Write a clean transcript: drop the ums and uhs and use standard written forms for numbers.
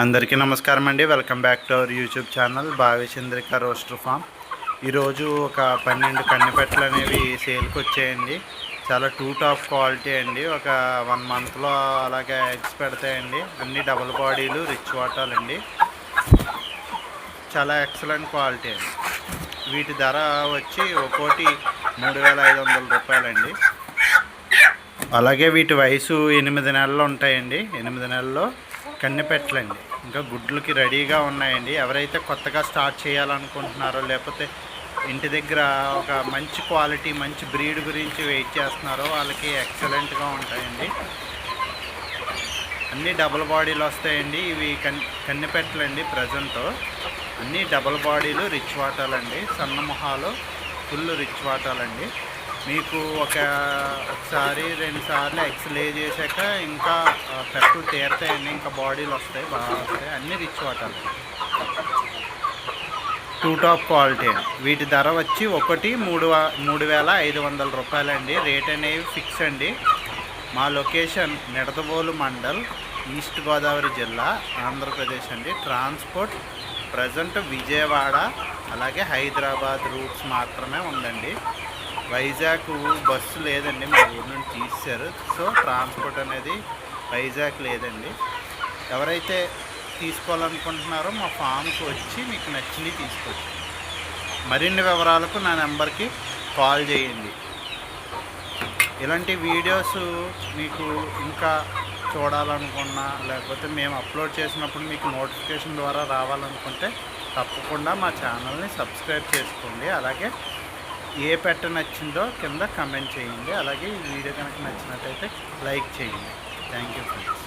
అందరికీ నమస్కారం అండి. Welcome back to our YouTube channel భావి చంద్రిక రోస్టర్ ఫామ్. ఈరోజు ఒక 12 కన్నెపెట్టలు అనేవి సేల్కి వచ్చాయండి. చాలా టాప్ క్వాలిటీ అండి. ఒక 1 మంత్లో అలాగే ఎగ్స్ పెడతాయండి. అన్ని డబుల్ బాడీలు, రిచ్ వాటాలండి. చాలా ఎక్సలెంట్ క్వాలిటీ అండి. వీటి ధర వచ్చి ఒక్కోటి 3500 రూపాయలండి. అలాగే వీటి వయసు 8 నెలలు ఉంటాయండి. 8 నెలల్లో కన్నెపెట్టలండి. ఇంకా గుడ్లకి రెడీగా ఉన్నాయండి. ఎవరైతే కొత్తగా స్టార్ట్ చేయాలనుకుంటున్నారో లేకపోతే ఇంటి దగ్గర ఒక మంచి క్వాలిటీ మంచి బ్రీడ్ గురించి వెయిట్ చేస్తున్నారో వాళ్ళకి ఎక్సలెంట్గా ఉంటాయండి. అన్నీ డబుల్ బాడీలు వస్తాయండి. ఇవి కన్నెపెట్టలండి. ప్రజెంట్ అన్నీ డబుల్ బాడీలు, రిచ్ వాటాలండి. సన్న మొహాలు, ఫుల్ రిచ్ వాటాలండి. మీకు ఒకసారి 2 సార్లు ఎగ్స్ లే చేశాక ఇంకా పెట్టలు తీరుతాయండి. ఇంకా బాడీలు వస్తాయి, బాగా వస్తాయి. అన్నీ రిచ్ వాటాలు, టాప్ క్వాలిటీ అండి. వీటి ధర వచ్చి ఒకటి 3500 రూపాయలండి. రేట్ అనేవి ఫిక్స్ అండి. మా లొకేషన్ నిడదవోలు మండల్, ఈస్ట్ గోదావరి జిల్లా, ఆంధ్రప్రదేశ్ అండి. ట్రాన్స్పోర్ట్ ప్రజెంట్ విజయవాడ అలాగే హైదరాబాద్ రూట్స్ మాత్రమే ఉందండి. వైజాగ్ బస్సు లేదండి, మా ఊరి నుండి తీశారు. సో ట్రాన్స్పోర్ట్ అనేది వైజాగ్ లేదండి. ఎవరైతే తీసుకోవాలనుకుంటున్నారో మా ఫామ్కి వచ్చి మీకు నచ్చినవి తీసుకోవచ్చు. మరిన్ని వివరాలకు నా నెంబర్కి కాల్ చేయండి. ఇలాంటి వీడియోస్ మీకు ఇంకా చూడాలనుకున్నా లేకపోతే మేము అప్లోడ్ చేసినప్పుడు మీకు నోటిఫికేషన్ ద్వారా రావాలనుకుంటే తప్పకుండా మా ఛానల్ని సబ్స్క్రైబ్ చేసుకోండి. అలాగే ఏ పెట్ట నచ్చిందో కింద కమెంట్ చేయండి. అలాగే ఈ వీడియో కనుక నచ్చినట్టయితే లైక్ చేయండి. Thank you friends.